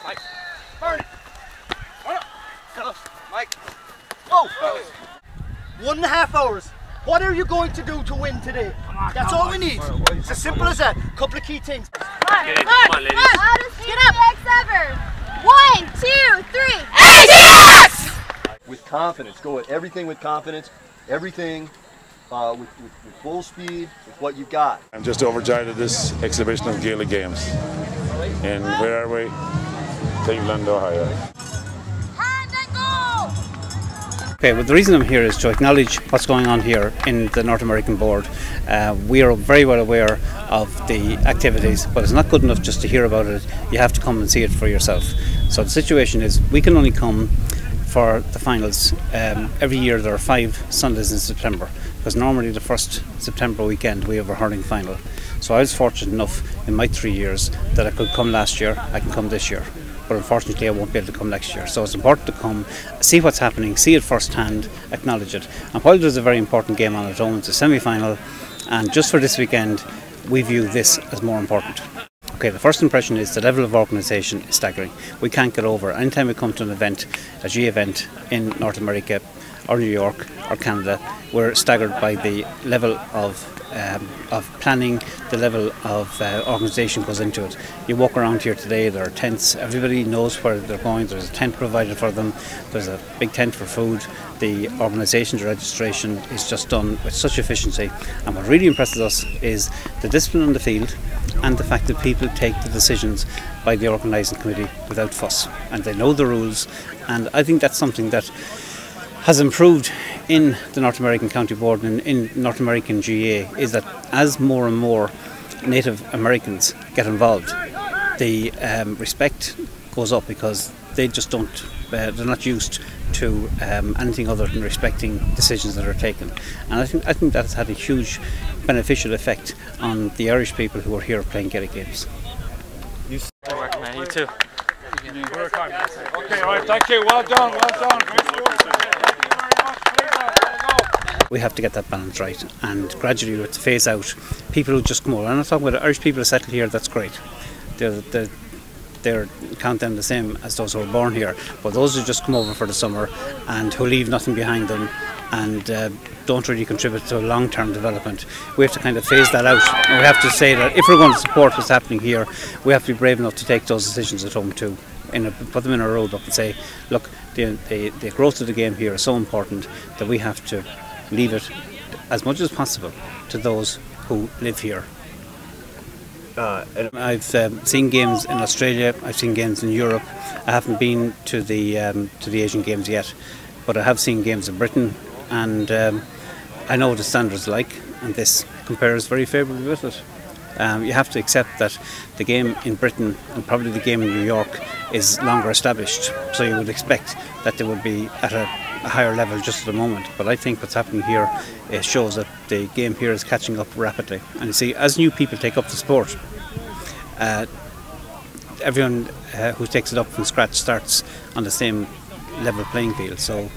Mike. Oh! 1.5 hours. What are you going to do to win today? That's all we need. It's as simple as that. Couple of key things. Come on, ladies. Get up. Ever. 1, 2, 3. Yes! With confidence. Go at everything with confidence. Everything with full speed, with what you've got. I'm just overjoyed at this exhibition of Gaelic games. And where are we? Cleveland, Ohio. Okay, well the reason I'm here is to acknowledge what's going on here in the North American board. We are very well aware of the activities, but it's not good enough just to hear about it. You have to come and see it for yourself. So the situation is we can only come for the finals. Every year there are 5 Sundays in September, because normally the first September weekend we have a hurling final. So I was fortunate enough in my 3 years that I could come last year, I can come this year. But unfortunately I won't be able to come next year. So it's important to come, see what's happening, see it firsthand, acknowledge it. And while there's a very important game on at home, it's a semi-final, and just for this weekend we view this as more important. Okay, the first impression is the level of organisation is staggering. We can't get over. Anytime we come to an event, a GAA event in North America or New York or Canada, we're staggered by the level of planning, the level of organisation goes into it. You walk around here today, there are tents, everybody knows where they're going, there's a tent provided for them, there's a big tent for food, the organisation, the registration is just done with such efficiency, and what really impresses us is the discipline on the field and the fact that people take the decisions by the organising committee without fuss, and they know the rules, and I think that's something that has improved in the North American County Board and in North American GAA, is that as more and more Native Americans get involved, the respect goes up, because they just don't, they're not used to anything other than respecting decisions that are taken. And I think that has had a huge beneficial effect on the Irish people who are here playing Gaelic games. You work, man. You too. Okay, all right, thank you. Well done, well done. We have to get that balance right, and gradually we have to phase out people who just come over. I'm not talking about Irish people who settle here, that's great. They're count them the same as those who were born here, but those who just come over for the summer and who leave nothing behind them and don't really contribute to long-term development, we have to kind of phase that out. And we have to say that if we're going to support what's happening here, we have to be brave enough to take those decisions at home too. Put them in a roadblock and say, look, the growth of the game here is so important that we have to leave it as much as possible to those who live here. I've seen games in Australia, I've seen games in Europe. I haven't been to the Asian Games yet, but I have seen games in Britain, and I know what the standards like, and this compares very favourably with it. You have to accept that the game in Britain and probably the game in New York is longer established, so you would expect that they would be at a higher level just at the moment. But I think what's happening here shows that the game here is catching up rapidly. And you see, as new people take up the sport, everyone who takes it up from scratch starts on the same level playing field. So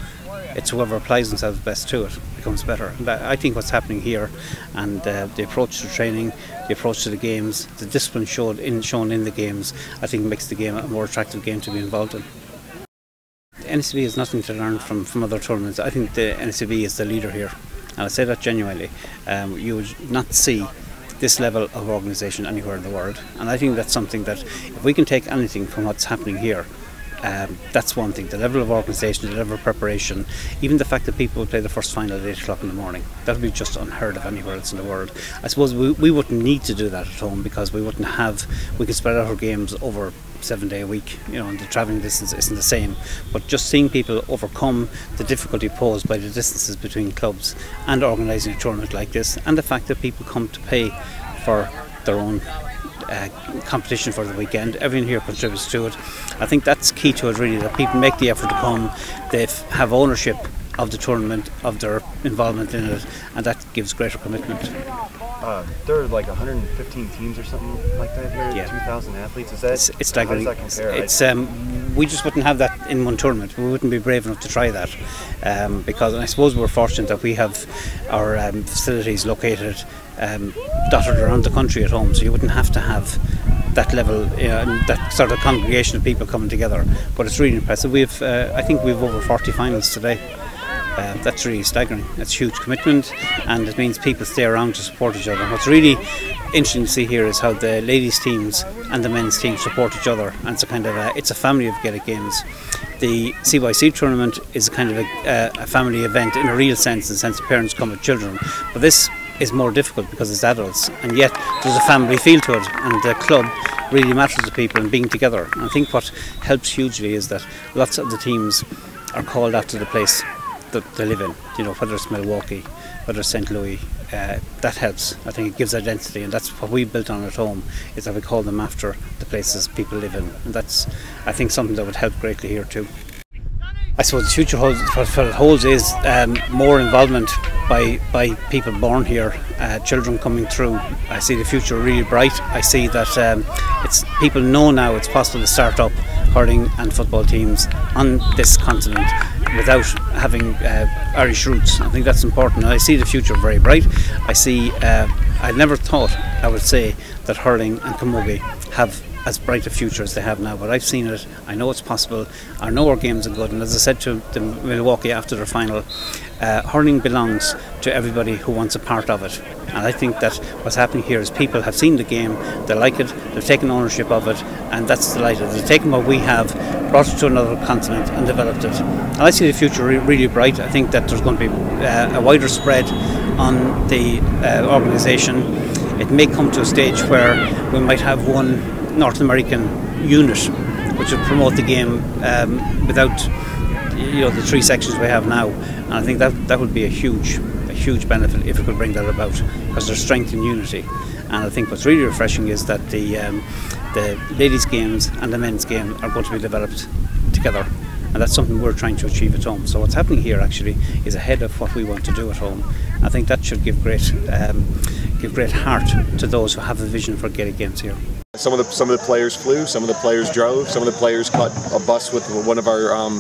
it's whoever applies themselves best to it becomes better. And I think what's happening here, and the approach to training, the approach to the games, the discipline shown in the games, I think makes the game a more attractive game to be involved in. The NCB has nothing to learn from other tournaments. I think the NCB is the leader here, and I say that genuinely. You would not see this level of organisation anywhere in the world, and I think that's something that if we can take anything from what's happening here, that's one thing. The level of organisation, the level of preparation, even the fact that people would play the first final at 8 o'clock in the morning, that would be just unheard of anywhere else in the world. I suppose we wouldn't need to do that at home, because we could spread out our games over 7 day a week, and the travelling distance isn't the same. But just seeing people overcome the difficulty posed by the distances between clubs and organising a tournament like this, and the fact that people come to pay for their own competition for the weekend, everyone here contributes to it. I think that's key to it really, that people make the effort to come, they have ownership of the tournament, of their involvement in it, and that gives greater commitment. There are like 115 teams or something like that here, yeah. 2,000 athletes, is that? It's staggering. How does that compare? We just wouldn't have that in one tournament. We wouldn't be brave enough to try that, because I suppose we're fortunate that we have our facilities located dotted around the country at home, so you wouldn't have to have that level, and that sort of congregation of people coming together. But it's really impressive. I think we've over 40 finals today. That's really staggering. It's huge commitment, and it means people stay around to support each other. What's really interesting to see here is how the ladies' teams and the men's teams support each other, and it's a family of Gaelic games. The CYC tournament is a kind of a family event in a real sense, in the sense that parents come with children. But this is more difficult because it's adults, and yet there's a family feel to it, and the club really matters to people and being together. And I think what helps hugely is that lots of the teams are called after the place that they live in, whether it's Milwaukee, whether it's St. Louis. That helps. I think it gives identity, and that's what we built on at home, is that we call them after the places people live in, and that's, I think, something that would help greatly here too. I suppose the future holds, what it holds is more involvement by people born here, children coming through. I see the future really bright. I see that people know now it's possible to start up hurling and football teams on this continent without having Irish roots. I think that's important. I see the future very bright. I never thought I would say that hurling and camogie have as bright a future as they have now, but I've seen it. I know it's possible. I know our games are good, and as I said to the Milwaukee after their final, hurling belongs to everybody who wants a part of it. And I think that what's happening here is people have seen the game, they like it, they've taken ownership of it, and that's delighted. They've taken what we have, brought it to another continent and developed it. And I see the future really bright. I think that there's going to be a wider spread on the organisation. It may come to a stage where we might have one North American unit which would promote the game without the three sections we have now, and I think that would be a huge benefit if we could bring that about, because there's strength in unity. And I think what's really refreshing is that the ladies' games and the men's game are going to be developed together, and that's something we're trying to achieve at home. So what's happening here actually is ahead of what we want to do at home. I think that should give great heart to those who have a vision for Gaelic games here. Some of the players flew, some of the players drove, some of the players caught a bus with one of our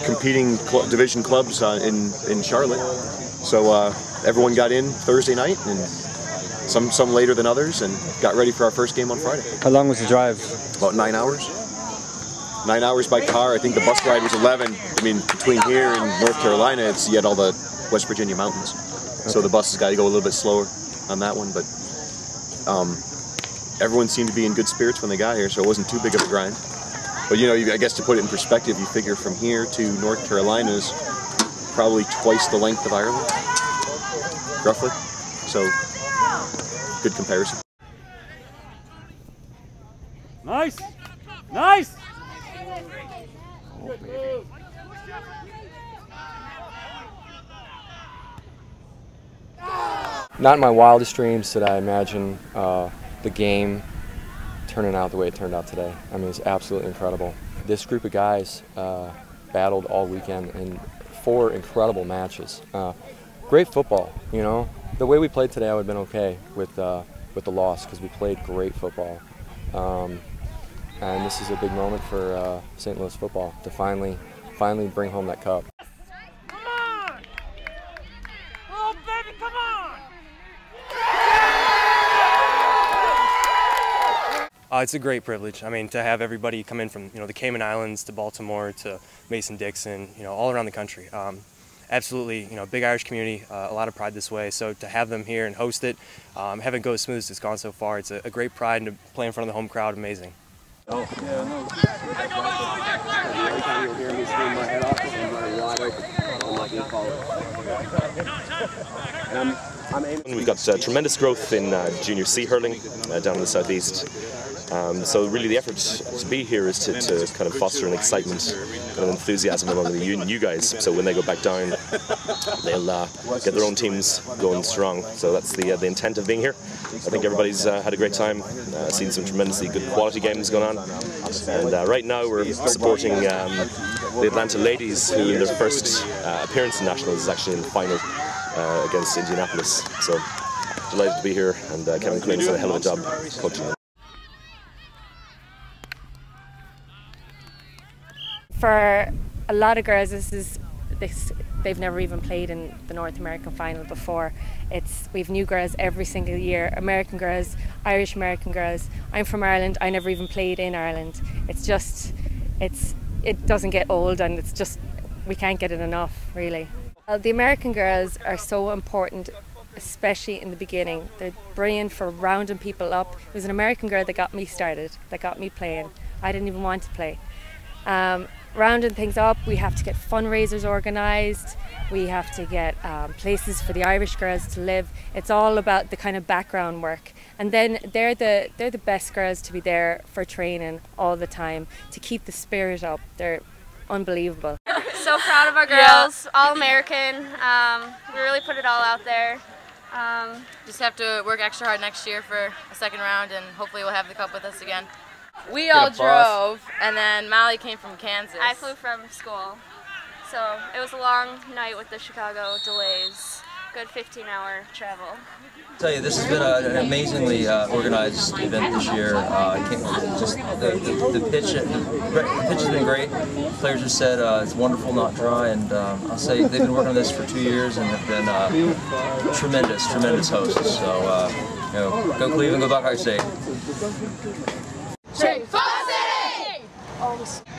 competing division clubs in Charlotte. So everyone got in Thursday night, and some later than others, and got ready for our first game on Friday. How long was the drive? About 9 hours. 9 hours by car. I think the bus ride was 11. I mean, between here and North Carolina, it's yet all the West Virginia mountains. Okay. So the bus has got to go a little bit slower on that one, but everyone seemed to be in good spirits when they got here, so it wasn't too big of a grind. But I guess to put it in perspective, you figure from here to North Carolina is probably twice the length of Ireland, roughly. So, good comparison. Nice! Nice! Not in my wildest dreams did I imagine the game turning out the way it turned out today. I mean, it's absolutely incredible. This group of guys battled all weekend in 4 incredible matches. Great football, The way we played today, I would have been okay with the loss, because we played great football. And this is a big moment for St. Louis football to finally bring home that cup. Come on! Oh, baby, come on! It's a great privilege. I mean, to have everybody come in from the Cayman Islands to Baltimore to Mason-Dixon, all around the country. Absolutely, big Irish community, a lot of pride this way. So to have them here and host it, have it go as smooth as it's gone so far, it's a great pride, and to play in front of the home crowd, amazing. Oh, yeah, no. You'll hear me scream my head off, I'm running wide open. I'm not going to call it. We've got tremendous growth in junior C hurling down in the southeast. So really the effort to be here is to kind of foster an excitement and an enthusiasm among the you guys. So when they go back down, they'll get their own teams going strong. So that's the intent of being here. I think everybody's had a great time, seen some tremendously good quality games going on. And right now we're supporting the Atlanta ladies, who in their first appearance in Nationals is actually in the final against Indianapolis. So delighted to be here, and Kevin Quinn's done a hell of a job coaching them. For a lot of girls, this is they've never even played in the North American final before. We've new girls every single year, American girls, Irish American girls. I'm from Ireland, I never even played in Ireland. It doesn't get old, and it's just, we can't get it enough, really. The American girls are so important, especially in the beginning. They're brilliant for rounding people up. It was an American girl that got me started, that got me playing. I didn't even want to play. Rounding things up, we have to get fundraisers organised, we have to get places for the Irish girls to live. It's all about the kind of background work, and then they're the best girls to be there for training all the time, to keep the spirit up. They're unbelievable. So proud of our girls, all American. We really put it all out there. Just have to work extra hard next year for a second round, and hopefully we'll have the cup with us again. We all drove, and then Molly came from Kansas. I flew from school, so it was a long night with the Chicago delays. Good 15-hour travel. I'll tell you, this has been an amazingly organized event this year. The pitch has been great. The players have said it's wonderful, not dry, and I'll say they've been working on this for 2 years and have been tremendous hosts. So, go Cleveland, go Buckeye State. Straight Fall City!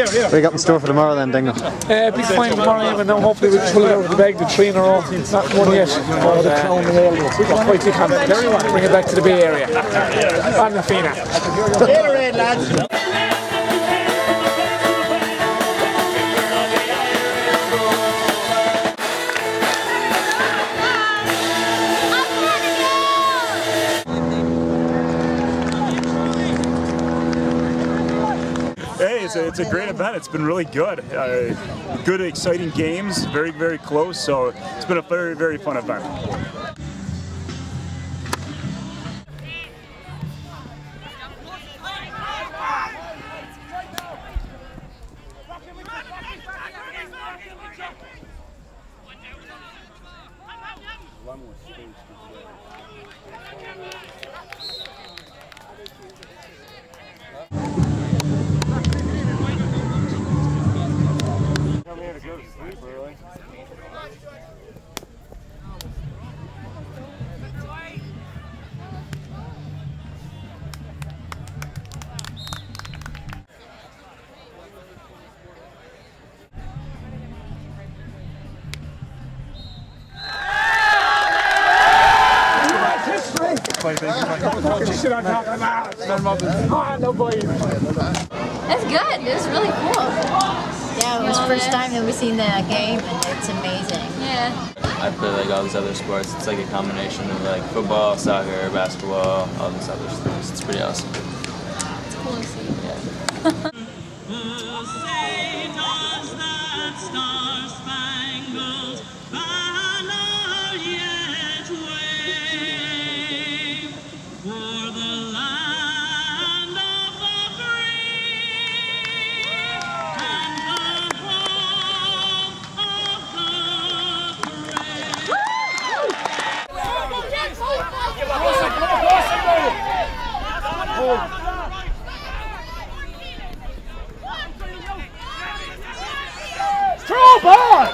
What do you got in store for tomorrow then, Dingle? Big final tomorrow, and now hopefully we can pull it out of the bag, the 3 in a row. Not one yet. The Clown and all. We've got quite big hands. Bring it back to the Bay Area. On the Fianna. Gatorade, lads. It's a great event. It's been really good. Good, exciting games. Very, very close. So it's been a very, very fun event. That's good. It was really cool. Yeah, it was the first time that we've seen that game, and it's amazing. Yeah. I play like all these other sports. It's like a combination of like football, soccer, basketball, all these other things. It's pretty awesome. It's cool to see. Yeah. Throw ball!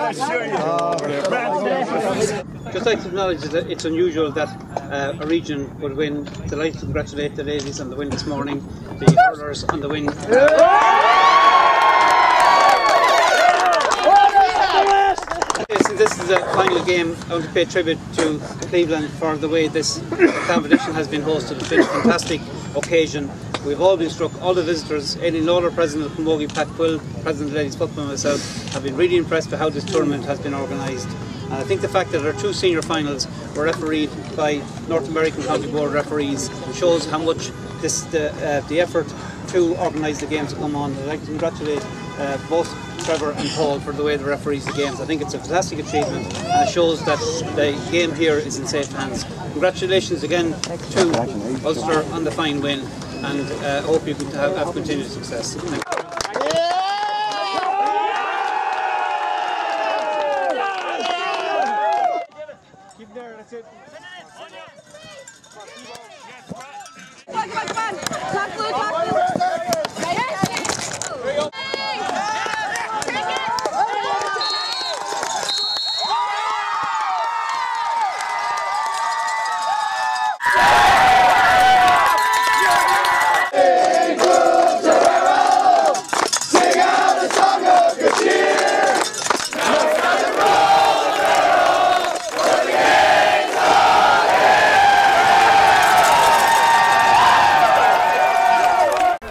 Just like to acknowledge that it's unusual that a region would win. Delighted to congratulate the ladies on the win this morning, the hurlers on the win. Since this is a final game, I want to pay tribute to Cleveland for the way this competition has been hosted. It's been a fantastic occasion. We've all been struck, all the visitors, Aileen Lawlor, President of Camogie, Pat Quill, President of Ladies Football, and myself, have been really impressed with how this tournament has been organised. And I think the fact that our 2 senior finals were refereed by North American County Board referees shows how much the effort to organise the games have come on. I'd like to congratulate both Trevor and Paul for the way they referees the games. I think it's a fantastic achievement, and it shows that the game here is in safe hands. Congratulations again to Ulster on the fine win, and I hope you can have continued success. Thank you. Keep there, that's it.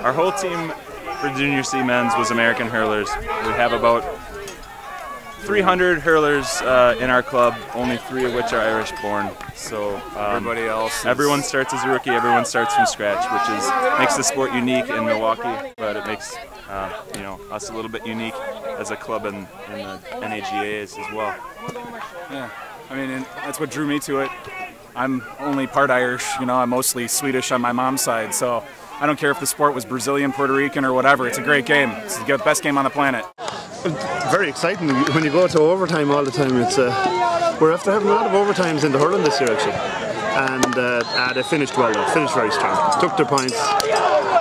Our whole team for Junior C men's was American hurlers. We have about 300 hurlers in our club, only 3 of which are Irish born. So everybody else, everyone starts as a rookie, everyone starts from scratch, which makes the sport unique in Milwaukee, but it makes you know, us a little bit unique as a club in the NAGAs as well. Yeah, I mean, and that's what drew me to it. I'm only part Irish, you know, I'm mostly Swedish on my mom's side, so I don't care if the sport was Brazilian, Puerto Rican, or whatever. It's a great game. It's the best game on the planet. Very exciting when you go to overtime all the time. It's we're after having a lot of overtimes in the hurling this year actually, and they finished well. They finished very strong. Took their points,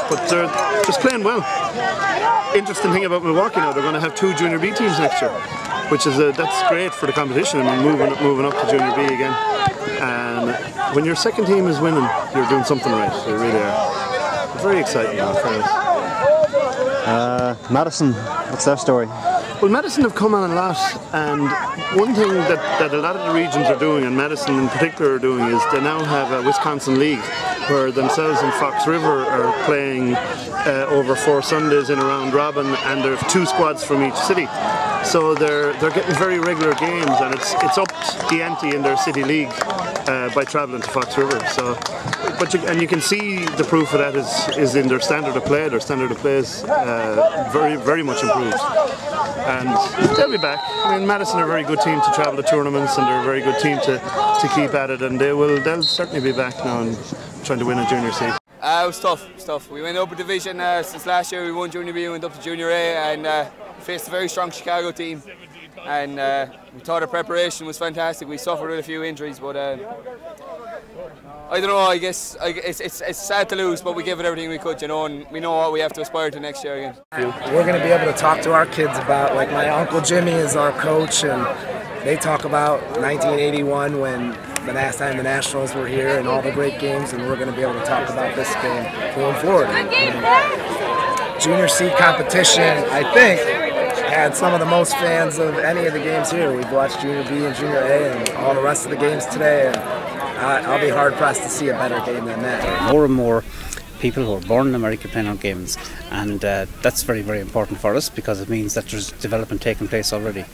but they're just playing well. Interesting thing about Milwaukee now, they're going to have 2 Junior B teams next year, which is that's great for the competition. I mean, moving up to Junior B again. And when your second team is winning, you're doing something right. They really are. Very exciting now, fellas. Madison, what's their story? Well, Madison have come on a lot, and one thing that a lot of the regions are doing, and Madison in particular are doing, is they now have a Wisconsin League, where themselves and Fox River are playing over 4 Sundays in a round robin, and there are 2 squads from each city. So they're getting very regular games, and it's upped the ante in their city league by travelling to Fox River. So, and you can see the proof of that is in their standard of play. Their standard of play is very much improved, and they'll be back. I mean, Madison are a very good team to travel to tournaments, and they're a very good team to keep at it, and they'll certainly be back now and trying to win a Junior C. It was tough. We went up a division since last year. We won Junior B, went up to Junior A, and faced a very strong Chicago team. And we thought our preparation was fantastic. We suffered with a few injuries, but I don't know. I guess it's sad to lose, but we gave it everything we could, you know, and we know what we have to aspire to next year again. We're going to be able to talk to our kids about, like, my Uncle Jimmy is our coach, and they talk about 1981 when the last time the Nationals were here and all the great games, and we're going to be able to talk about this game going forward. Junior C competition, I think, had some of the most fans of any of the games here. We've watched Junior B and Junior A and all the rest of the games today, and I'll be hard-pressed to see a better game than that. More and more people who are born in America playing on games, and that's very, very important for us, because it means that there's development taking place already.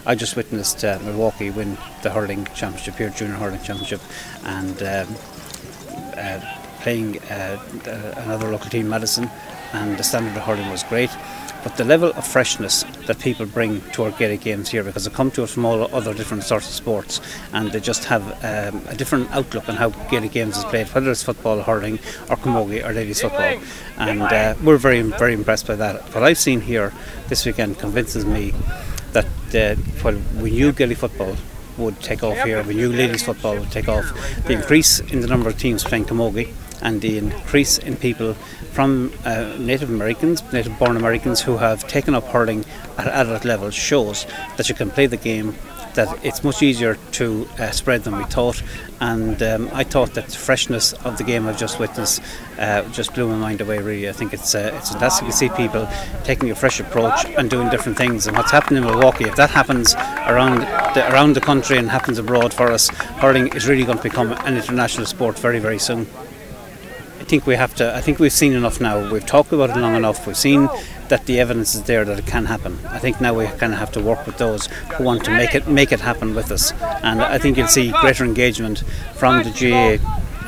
I just witnessed Milwaukee win the hurling championship here, junior hurling championship, and playing another local team, Madison, and the standard of hurling was great. But the level of freshness that people bring to our Gaelic games here, because they come to us from all other different sorts of sports, and they just have a different outlook on how Gaelic games is played, whether it's football, hurling, or camogie, or ladies football. And we're very, very impressed by that. What I've seen here this weekend convinces me that while we knew Gaelic football would take off here, we knew ladies football would take off, the increase in the number of teams playing camogie and the increase in people from Native Americans, native born Americans who have taken up hurling at adult levels shows that you can play the game, that it's much easier to spread than we thought, and I thought that the freshness of the game I've just witnessed just blew my mind away really. I think it's fantastic to see people taking a fresh approach and doing different things, and what's happening in Milwaukee, if that happens around the country and happens abroad for us, hurling is really going to become an international sport very, very soon. I think we've seen enough now. We've talked about it long enough. We've seen that the evidence is there that it can happen. I think now we kind of have to work with those who want to make it happen with us. And I think you'll see greater engagement from the GAA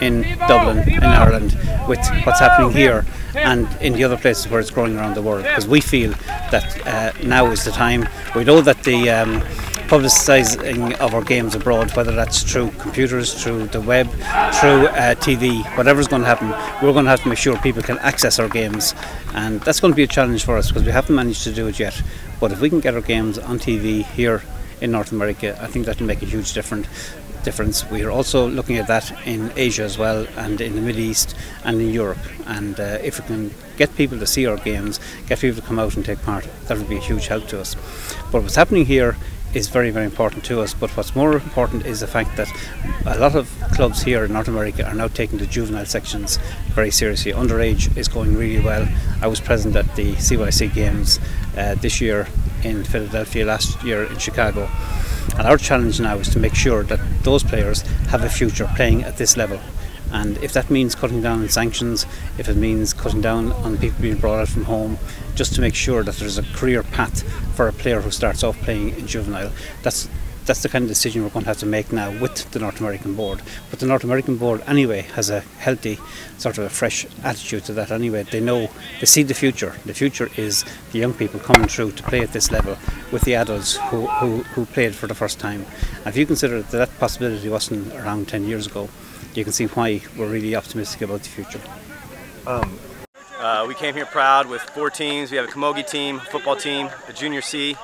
in Dublin, in Ireland, with what's happening here and in the other places where it's growing around the world. Because we feel that now is the time. We know that the publicising of our games abroad, whether that's through computers, through the web, through TV, whatever's going to happen, we're going to have to make sure people can access our games, and that's going to be a challenge for us because we haven't managed to do it yet. But if we can get our games on TV here in North America, I think that will make a huge difference. We are also looking at that in Asia as well, and in the Middle East and in Europe, and if we can get people to see our games, get people to come out and take part, that would be a huge help to us. But what's happening here is very, very important to us, but what's more important is the fact that a lot of clubs here in North America are now taking the juvenile sections very seriously. Underage is going really well. I was present at the CYC games this year in Philadelphia, last year in Chicago, and our challenge now is to make sure that those players have a future playing at this level. And if that means cutting down on sanctions, if it means cutting down on people being brought out from home, just to make sure that there's a career path for a player who starts off playing in juvenile, that's the kind of decision we're going to have to make now with the North American board. But the North American board anyway has a healthy, sort of a fresh attitude to that anyway. They know, they see the future. The future is the young people coming through to play at this level with the adults who played for the first time. And if you consider that possibility wasn't around 10 years ago, you can see why we're really optimistic about the future. We came here proud with 4 teams. We have a Camogie team, a football team, a Junior C,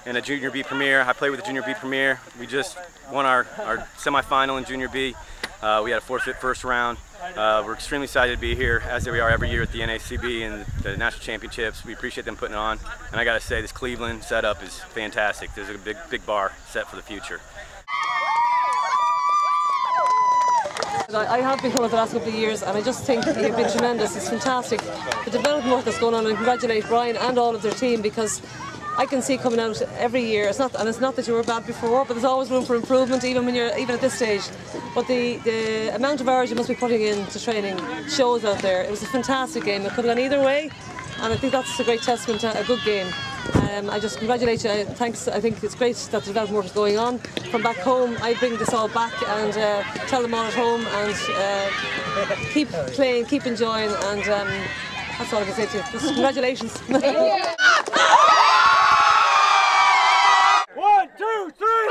and a Junior B Premier. I play with the Junior B Premier. We just won our semi-final in Junior B. We had a forfeit first round. We're extremely excited to be here, as we are every year at the NACB and the National Championships. We appreciate them putting it on. And I got to say, this Cleveland setup is fantastic. There's a big bar set for the future. I have been coming the last couple of years, and I just think they've been tremendous. It's fantastic, the development work that's going on, and congratulate Brian and all of their team, because I can see coming out every year. It's not that you were bad before, but there's always room for improvement, even at this stage. But the amount of hours you must be putting into training shows out there. It was a fantastic game. It could have gone either way, and I think that's a great testament to a good game. I just congratulate you. Thanks. I think it's great that the development work is going on. From back home, I bring this all back and tell them all at home, and keep playing, keep enjoying, and that's all I can say to you. Just congratulations. 1, 2, 3.